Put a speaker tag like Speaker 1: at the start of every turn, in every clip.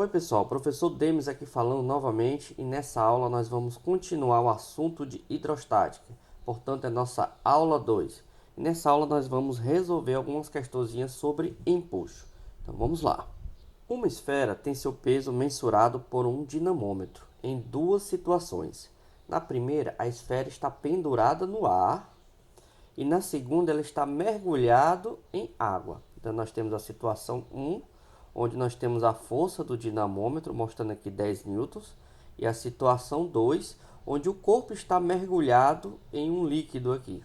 Speaker 1: Oi pessoal, professor Demis aqui falando novamente e nessa aula nós vamos continuar o assunto de hidrostática. Portanto, é nossa aula 2. E nessa aula nós vamos resolver algumas questõezinhas sobre empuxo. Então vamos lá. Uma esfera tem seu peso mensurado por um dinamômetro em duas situações. Na primeira, a esfera está pendurada no ar e na segunda ela está mergulhada em água. Então nós temos a situação 1, onde nós temos a força do dinamômetro, mostrando aqui 10 newtons, e a situação 2, onde o corpo está mergulhado em um líquido aqui.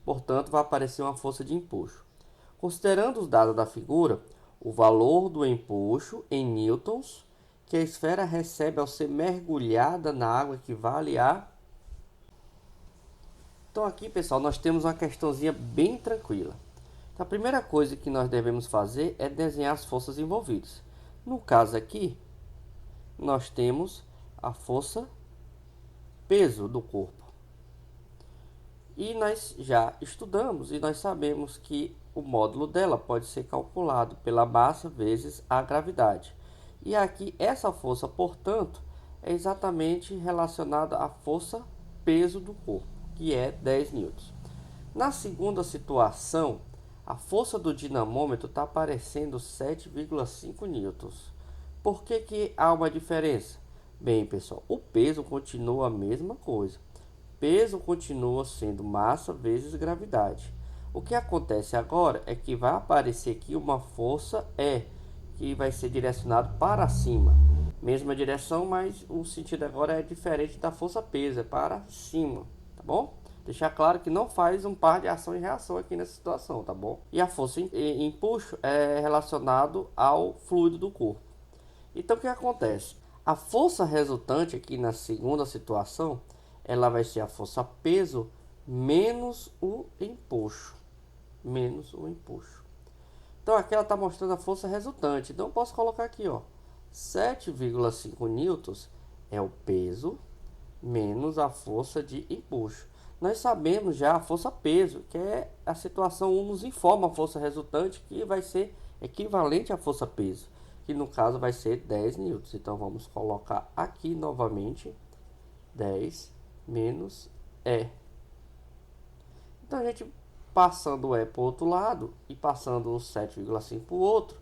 Speaker 1: Portanto, vai aparecer uma força de empuxo. Considerando os dados da figura, o valor do empuxo em newtons que a esfera recebe ao ser mergulhada na água equivale a... Então aqui, pessoal, nós temos uma questãozinha bem tranquila. Então, a primeira coisa que nós devemos fazer é desenhar as forças envolvidas. No caso aqui, nós temos a força peso do corpo. E nós já estudamos e nós sabemos que o módulo dela pode ser calculado pela massa vezes a gravidade. E aqui essa força, portanto, é exatamente relacionada à força peso do corpo, que é 10 newtons. Na segunda situação, a força do dinamômetro está aparecendo 7,5 newtons. Por que há uma diferença? Bem, pessoal, o peso continua a mesma coisa. Peso continua sendo massa vezes gravidade. O que acontece agora é que vai aparecer aqui uma força E, que vai ser direcionado para cima. Mesma direção, mas o sentido agora é diferente da força peso, é para cima, tá bom? Deixar claro que não faz um par de ação e reação aqui nessa situação, tá bom? E a força empuxo é relacionado ao fluido do corpo. Então o que acontece? A força resultante aqui na segunda situação, ela vai ser a força peso menos o empuxo. Menos o empuxo. Então aqui ela está mostrando a força resultante. Então eu posso colocar aqui, ó, 7,5 newtons é o peso menos a força de empuxo. Nós sabemos já a força peso, que é a situação 1 nos informa a força resultante, que vai ser equivalente à força peso, que no caso vai ser 10 newtons. Então vamos colocar aqui novamente 10 menos E. Então a gente passando o E para o outro lado e passando o 7,5 para o outro,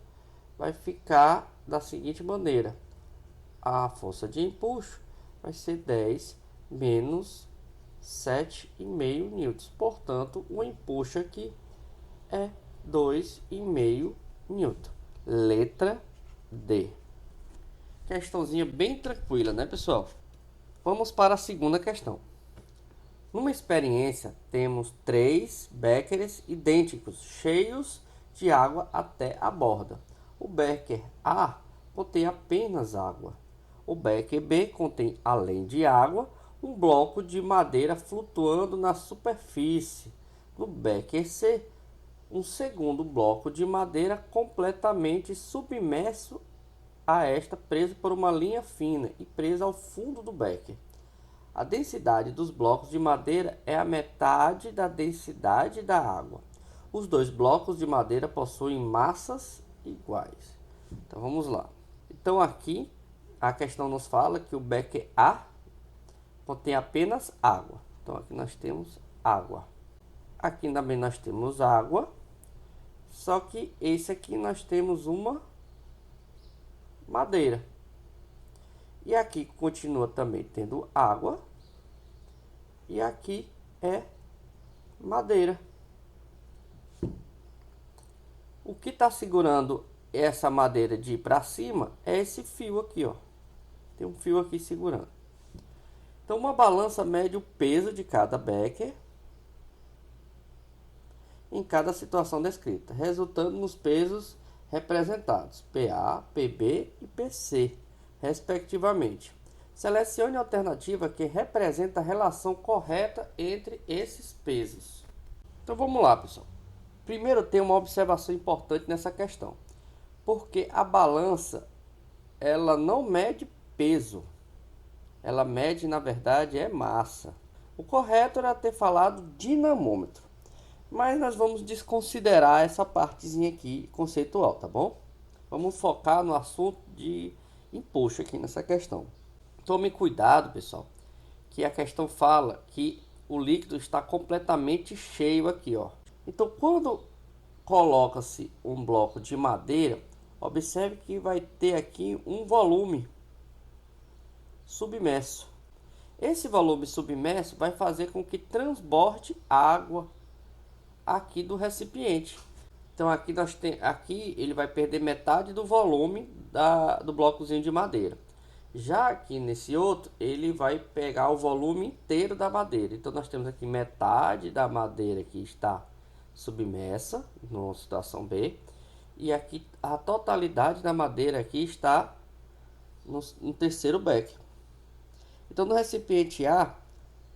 Speaker 1: vai ficar da seguinte maneira: a força de empuxo vai ser 10 menos 7,5 newtons. Portanto, o empuxo aqui é 2,5 newton. Letra D. Questãozinha bem tranquila, né, pessoal? Vamos para a segunda questão. Numa experiência, temos 3 beckers idênticos, cheios de água até a borda. O becker A contém apenas água. O becker B contém, além de água, um bloco de madeira flutuando na superfície. No becker C, um segundo bloco de madeira completamente submerso a esta, preso por uma linha fina e preso ao fundo do becker. A densidade dos blocos de madeira é a metade da densidade da água. Os dois blocos de madeira possuem massas iguais. Então vamos lá. Então aqui a questão nos fala que o becker A contém apenas água. Então aqui nós temos água. Aqui também nós temos água. Só que esse aqui nós temos uma madeira. E aqui continua também tendo água. E aqui é madeira. O que está segurando essa madeira de ir para cima é esse fio aqui, ó. Tem um fio aqui segurando. Então uma balança mede o peso de cada becker em cada situação descrita, resultando nos pesos representados PA, PB e PC, respectivamente. Selecione a alternativa que representa a relação correta entre esses pesos. Então vamos lá, pessoal. Primeiro tem uma observação importante nessa questão, porque a balança ela não mede peso, ela mede, na verdade, é massa. O correto era ter falado dinamômetro, mas nós vamos desconsiderar essa partezinha aqui conceitual, tá bom? Vamos focar no assunto de empuxo aqui nessa questão. Tome cuidado, pessoal, que a questão fala que o líquido está completamente cheio aqui, ó. Então, quando coloca-se um bloco de madeira, observe que vai ter aqui um volume submerso. Esse volume submerso vai fazer com que transborde água aqui do recipiente. Então aqui ele vai perder metade do volume do blocozinho de madeira. Já aqui nesse outro, ele vai pegar o volume inteiro da madeira. Então nós temos aqui metade da madeira que está submersa, na situação B. E aqui a totalidade da madeira aqui está no terceiro beck. Então no recipiente A,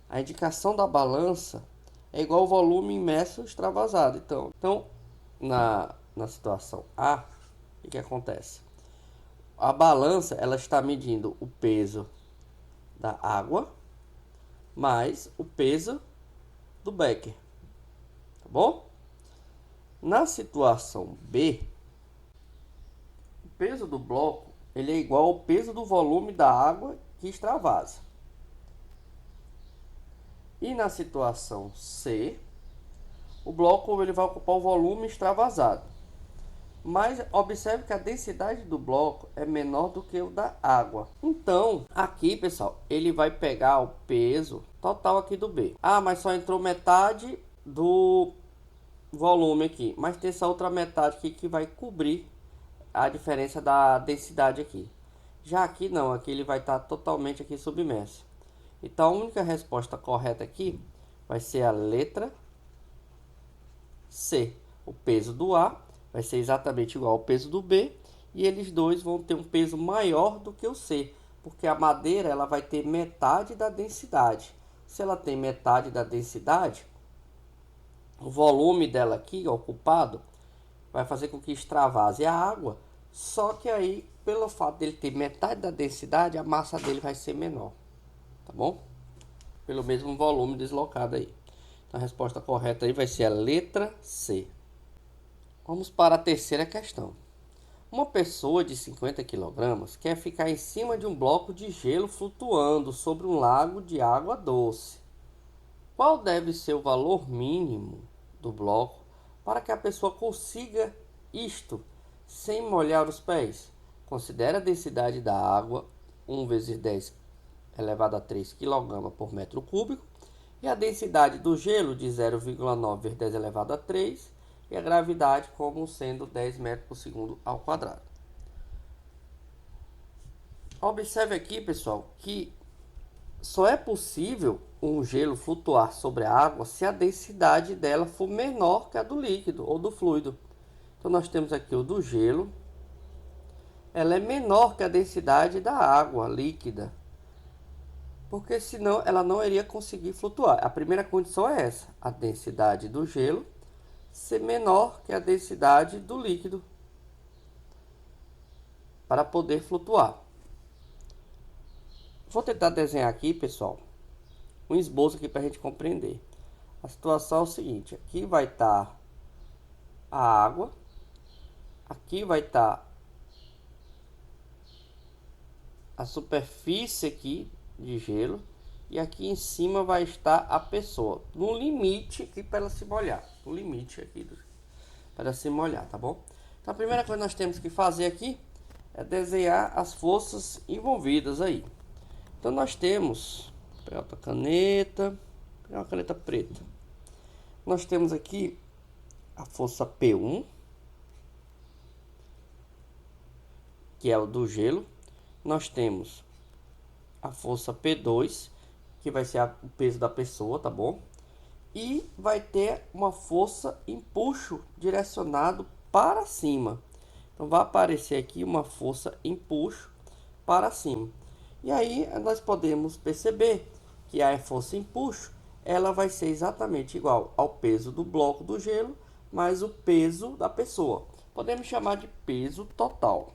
Speaker 1: a indicação da balança é igual ao volume imerso extravasado. Então na situação A, o que acontece? A balança ela está medindo o peso da água mais o peso do becker, tá bom? Na situação B, o peso do bloco ele é igual ao peso do volume da água que extravasa. E na situação C, o bloco ele vai ocupar o volume extravasado. Mas observe que a densidade do bloco é menor do que o da água. Então, aqui, pessoal, ele vai pegar o peso total aqui do B. Ah, mas só entrou metade do volume aqui. Mas tem essa outra metade aqui que vai cobrir a diferença da densidade aqui. Já aqui não, aqui ele vai estar totalmente aqui submerso. Então, a única resposta correta aqui vai ser a letra C. O peso do A vai ser exatamente igual ao peso do B, e eles dois vão ter um peso maior do que o C, porque a madeira ela vai ter metade da densidade. Se ela tem metade da densidade, o volume dela aqui, ocupado, vai fazer com que extravase a água, só que aí, pelo fato dele ter metade da densidade, a massa dele vai ser menor, tá bom? Pelo mesmo volume deslocado aí. Então, a resposta correta aí vai ser a letra C. Vamos para a terceira questão. Uma pessoa de 50 kg quer ficar em cima de um bloco de gelo flutuando sobre um lago de água doce. Qual deve ser o valor mínimo do bloco para que a pessoa consiga isto sem molhar os pés? Considere a densidade da água, 1 vezes 10 elevado a 3 kg por metro cúbico, e a densidade do gelo de 0,9 vezes 10 elevado a 3, e a gravidade como sendo 10 metros por segundo ao quadrado. Observe aqui, pessoal, que só é possível um gelo flutuar sobre a água se a densidade dela for menor que a do líquido ou do fluido. Então nós temos aqui o do gelo, ela é menor que a densidade da água líquida, porque senão ela não iria conseguir flutuar. A primeira condição é essa, a densidade do gelo ser menor que a densidade do líquido para poder flutuar. Vou tentar desenhar aqui, pessoal, um esboço aqui para a gente compreender. A situação é o seguinte: aqui vai estar a água, aqui vai estar a superfície aqui de gelo, e aqui em cima vai estar a pessoa, no limite aqui para ela se molhar, no limite aqui para se molhar, tá bom? Então a primeira coisa que nós temos que fazer aqui é desenhar as forças envolvidas aí. Então nós temos, vou pegar outra caneta, vou pegar uma caneta preta. Nós temos aqui a força P1, que é o do gelo. Nós temos a força P2, que vai ser o peso da pessoa, tá bom? E vai ter uma força empuxo direcionado para cima. Então vai aparecer aqui uma força empuxo para cima. E aí nós podemos perceber que a força empuxo, ela vai ser exatamente igual ao peso do bloco do gelo mais o peso da pessoa. Podemos chamar de peso total.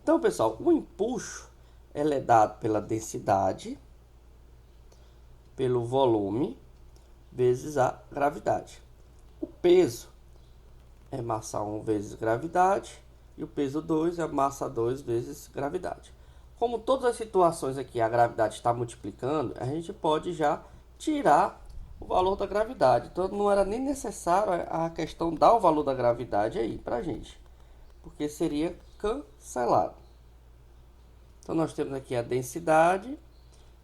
Speaker 1: Então, pessoal, o empuxo ele é dado pela densidade, pelo volume, vezes a gravidade. O peso é massa 1 vezes gravidade. E o peso 2 é massa 2 vezes gravidade. Como todas as situações aqui a gravidade está multiplicando, a gente pode já tirar o valor da gravidade. Então não era nem necessário a questão dar o valor da gravidade aí para a gente, porque seria cancelado. Então nós temos aqui a densidade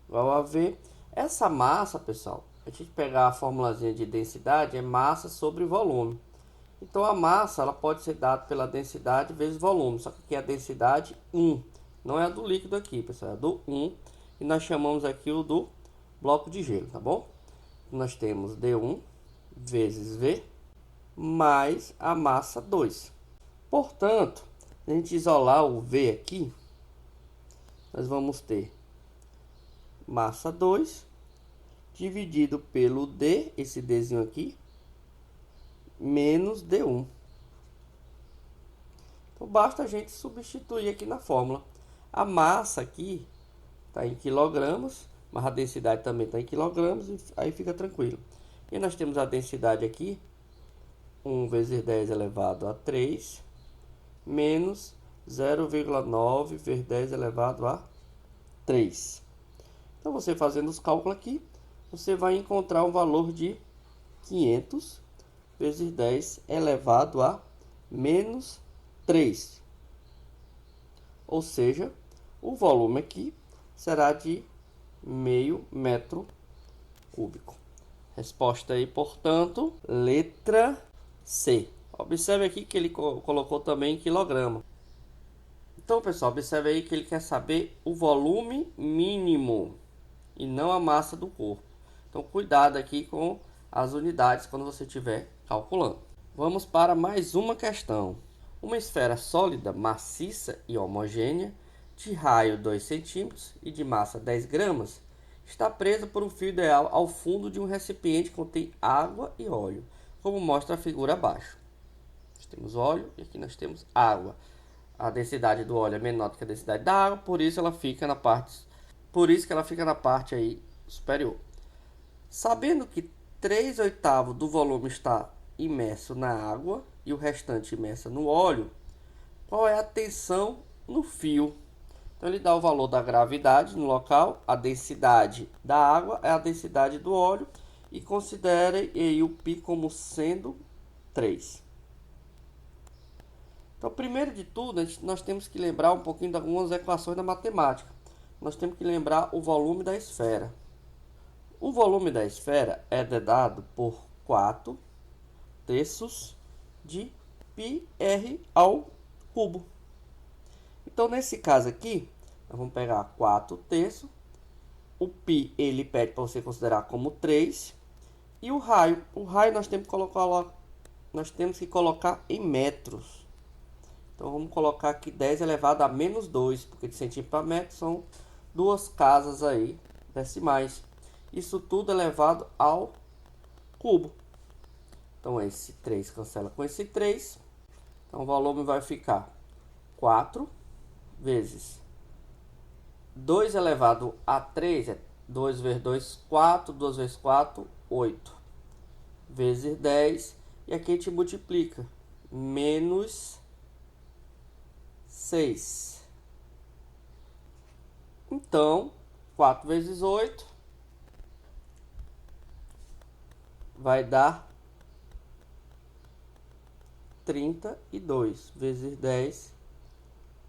Speaker 1: igual a V. Essa massa, pessoal, a gente pegar a formulazinha de densidade, é massa sobre volume. Então a massa ela pode ser dada pela densidade vezes volume, só que aqui é a densidade 1. Não é a do líquido aqui, pessoal, é do 1. E nós chamamos aqui o do bloco de gelo, tá bom? Nós temos D1 vezes V mais a massa 2. Portanto, se a gente isolar o V aqui, nós vamos ter massa 2 dividido pelo D, esse Dzinho aqui, menos D1. Então basta a gente substituir aqui na fórmula. A massa aqui está em quilogramas, mas a densidade também está em quilogramas, e aí fica tranquilo. E nós temos a densidade aqui, 1 vezes 10 elevado a 3, menos 0,9 vezes 10 elevado a 3. Então você fazendo os cálculos aqui, você vai encontrar um valor de 500 vezes 10 elevado a menos 3. Ou seja, o volume aqui será de meio metro cúbico. Resposta aí, portanto, letra C. Observe aqui que ele colocou também em quilograma. Então, pessoal, observe aí que ele quer saber o volume mínimo e não a massa do corpo. Então, cuidado aqui com as unidades quando você estiver calculando. Vamos para mais uma questão. Uma esfera sólida, maciça e homogênea, de raio 2 centímetros e de massa 10 gramas, está presa por um fio ideal ao fundo de um recipiente que contém água e óleo, como mostra a figura abaixo. Nós temos óleo e aqui nós temos água. A densidade do óleo é menor do que a densidade da água, por isso ela fica na parte aí superior. Sabendo que 3/8 do volume está imerso na água e o restante imerso no óleo, qual é a tensão no fio? Então ele dá o valor da gravidade no local, a densidade da água é a densidade do óleo e considere aí o π como sendo 3. Então, primeiro de tudo, nós temos que lembrar um pouquinho de algumas equações da matemática. Nós temos que lembrar o volume da esfera. O volume da esfera é dado por 4 terços de πr ao cubo. Então, nesse caso aqui, nós vamos pegar 4 terços. O π ele pede para você considerar como 3. E o raio nós temos que colocar em metros. Então, vamos colocar aqui 10 elevado a menos 2, porque de centímetro para metro são duas casas aí decimais. Isso tudo elevado ao cubo. Então, esse 3 cancela com esse 3. Então, o volume vai ficar 4 vezes 2 elevado a 3, é 2 vezes 2, 4, 2 vezes 4, 8, vezes 10, e aqui a gente multiplica, menos 6. Então, 4 vezes 8 vai dar 32, vezes 10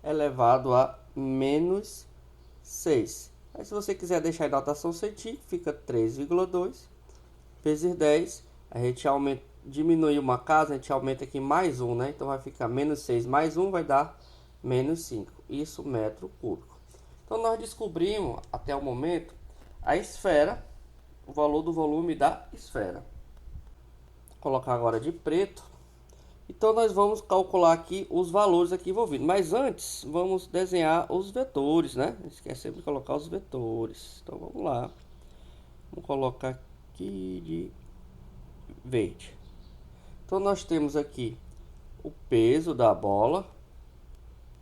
Speaker 1: elevado a menos 6. Aí, se você quiser deixar em notação científica, fica 3,2 vezes 10. A gente diminui uma casa, a gente aumenta aqui mais 1, né? Então vai ficar menos 6 mais 1 vai dar menos 5. Isso metro cúbico. Então nós descobrimos até o momento a esfera, o valor do volume da esfera. Vou colocar agora de preto. Então nós vamos calcular aqui os valores aqui envolvidos. Mas antes, vamos desenhar os vetores, né? Esquecemos de colocar os vetores. Então vamos lá. Vamos colocar aqui de verde. Então nós temos aqui o peso da bola.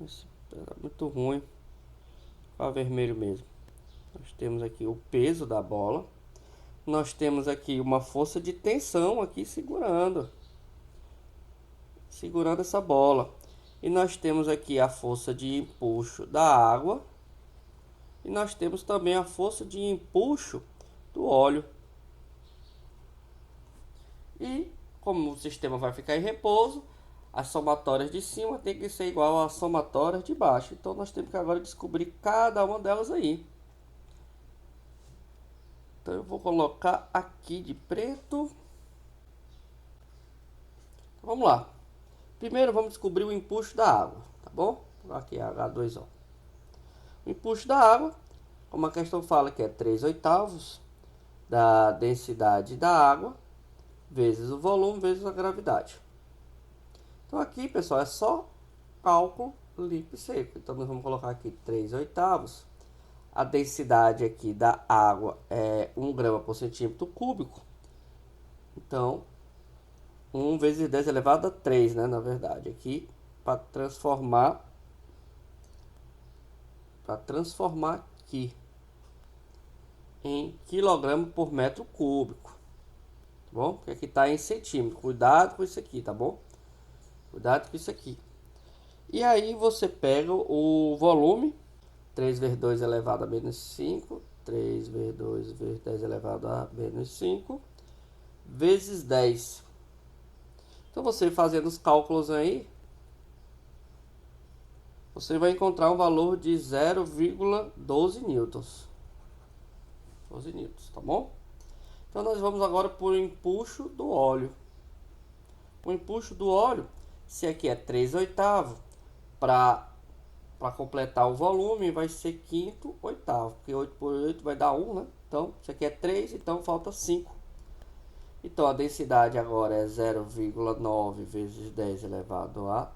Speaker 1: Esse é muito ruim. Para vermelho mesmo. Nós temos aqui o peso da bola. Nós temos aqui uma força de tensão aqui segurando. segurando essa bola. E nós temos aqui a força de empuxo da água. E nós temos também a força de empuxo do óleo. E como o sistema vai ficar em repouso, as somatórias de cima tem que ser igual às somatórias de baixo. Então nós temos que agora descobrir cada uma delas aí. Então eu vou colocar aqui de preto. Vamos lá. Primeiro vamos descobrir o empuxo da água, tá bom? Aqui é H2O. O empuxo da água, como a questão fala que é 3/8 da densidade da água, vezes o volume, vezes a gravidade. Então aqui, pessoal, é só cálculo limpo e seco. Então nós vamos colocar aqui 3/8. A densidade aqui da água é 1 grama por centímetro cúbico. Então, 1 vezes 10 elevado a 3, né? Na verdade, aqui para transformar aqui em quilograma por metro cúbico, tá bom? Porque aqui está em centímetro. Cuidado com isso aqui, tá bom? Cuidado com isso aqui. E aí você pega o volume, 3 vezes 2 elevado a menos 5, 3 vezes 2 vezes 10 elevado a menos 5, vezes 10. Então você fazendo os cálculos aí, você vai encontrar um valor de 0,12 newtons. 12 newtons, tá bom? Então nós vamos agora para o empuxo do óleo. O empuxo do óleo, se aqui é 3/8, para completar o volume vai ser 5/8, porque 8 por 8 vai dar 1, né? Então, isso aqui é 3, então falta 5. Então, a densidade agora é 0,9 vezes 10 elevado a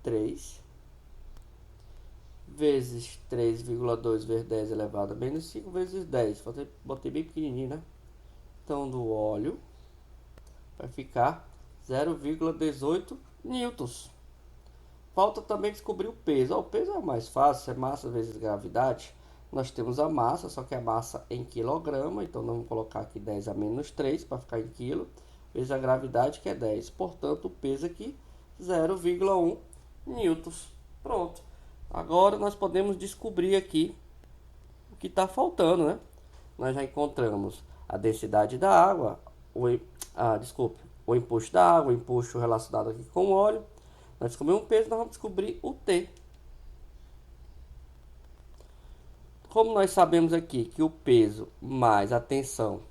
Speaker 1: 3, vezes 3,2 vezes 10 elevado a menos 5, vezes 10. Botei bem pequenininho, né? Então, do óleo vai ficar 0,18 newtons. Falta também descobrir o peso. O peso é o mais fácil, é massa vezes gravidade. Nós temos a massa, só que a massa em quilograma, então vamos colocar aqui 10 a menos 3 para ficar em quilo, vezes a gravidade, que é 10. Portanto, o peso aqui, 0,1 newtons. Pronto. Agora nós podemos descobrir aqui o que está faltando, né? Nós já encontramos a densidade da água, o empuxo da água, o empuxo relacionado aqui com o óleo. Nós descobrimos o peso, nós vamos descobrir o T. Como nós sabemos aqui que o peso mais a tensão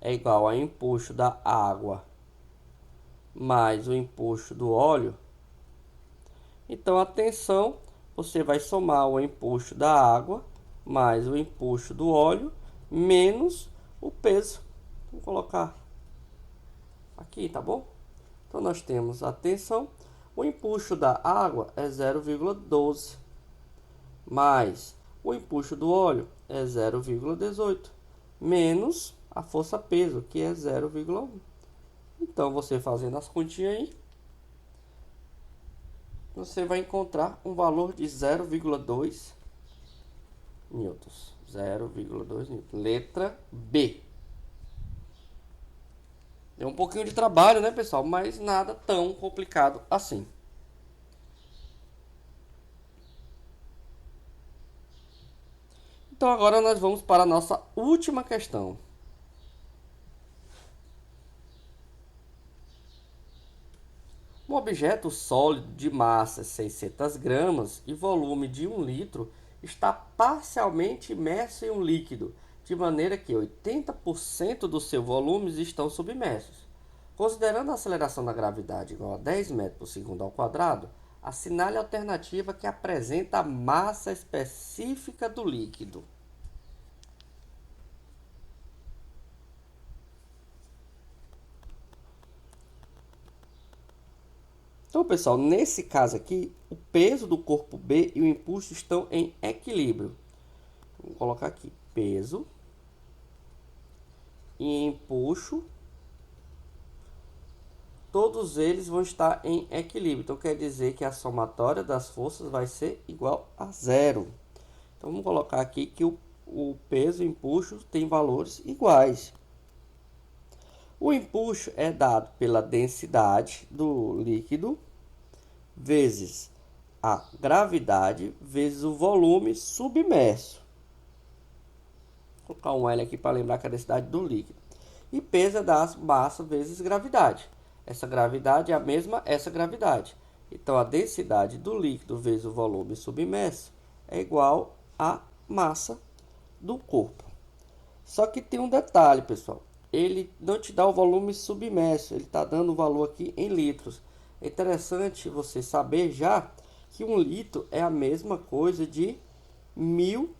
Speaker 1: é igual ao empuxo da água mais o empuxo do óleo, então a tensão você vai somar o empuxo da água mais o empuxo do óleo menos o peso. Vou colocar aqui, tá bom? Então nós temos a tensão. O empuxo da água é 0,12, mais o empuxo do óleo é 0,18, menos a força-peso, que é 0,1. Então, você fazendo as continhas aí, você vai encontrar um valor de 0,2 newtons. 0,2 newtons. Letra B. É um pouquinho de trabalho, né, pessoal? Mas nada tão complicado assim. Então, agora nós vamos para a nossa última questão. Um objeto sólido de massa 600 gramas e volume de 1 litro está parcialmente imerso em um líquido, de maneira que 80% dos seus volumes estão submersos. Considerando a aceleração da gravidade igual a 10 metros por segundo ao quadrado, assinale a alternativa que apresenta a massa específica do líquido. Então, pessoal, nesse caso aqui, o peso do corpo B e o impulso estão em equilíbrio. Vou colocar aqui peso e impulso. Todos eles vão estar em equilíbrio. Então, quer dizer que a somatória das forças vai ser igual a 0. Então, vamos colocar aqui que o peso e o impulso têm valores iguais. O impulso é dado pela densidade do líquido vezes a gravidade vezes o volume submerso. Vou colocar um L aqui para lembrar que é a densidade do líquido. E peso é da massa vezes gravidade. Essa gravidade é a mesma essa gravidade. Então, a densidade do líquido vezes o volume submerso é igual à massa do corpo. Só que tem um detalhe, pessoal. Ele não te dá o volume submerso, ele está dando o valor aqui em litros. É interessante você saber já que 1 litro é a mesma coisa de 1000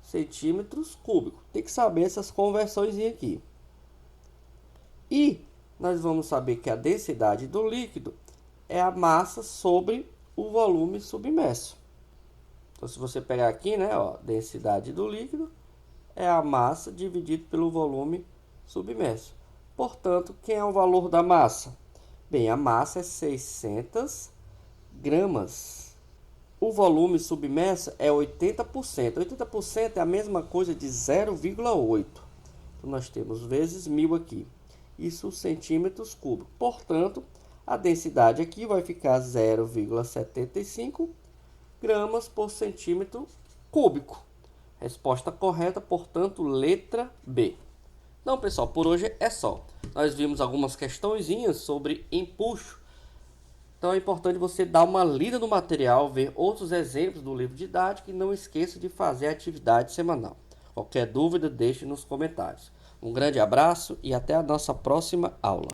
Speaker 1: centímetros cúbicos. Tem que saber essas conversões aqui. E nós vamos saber que a densidade do líquido é a massa sobre o volume submerso. Então, se você pegar aqui, né, ó, densidade do líquido é a massa dividido pelo volume submerso. Portanto, quem é o valor da massa? Bem, a massa é 600 gramas. O volume submerso é 80%. 80% é a mesma coisa de 0,8. Então, nós temos vezes 1000 aqui. Isso centímetros cúbicos. Portanto, a densidade aqui vai ficar 0,75 gramas por centímetro cúbico. Resposta correta, portanto, letra B. Então, pessoal, por hoje é só. Nós vimos algumas questõezinhas sobre empuxo. Então, é importante você dar uma lida no material, ver outros exemplos do livro didático e não esqueça de fazer a atividade semanal. Qualquer dúvida, deixe nos comentários. Um grande abraço e até a nossa próxima aula.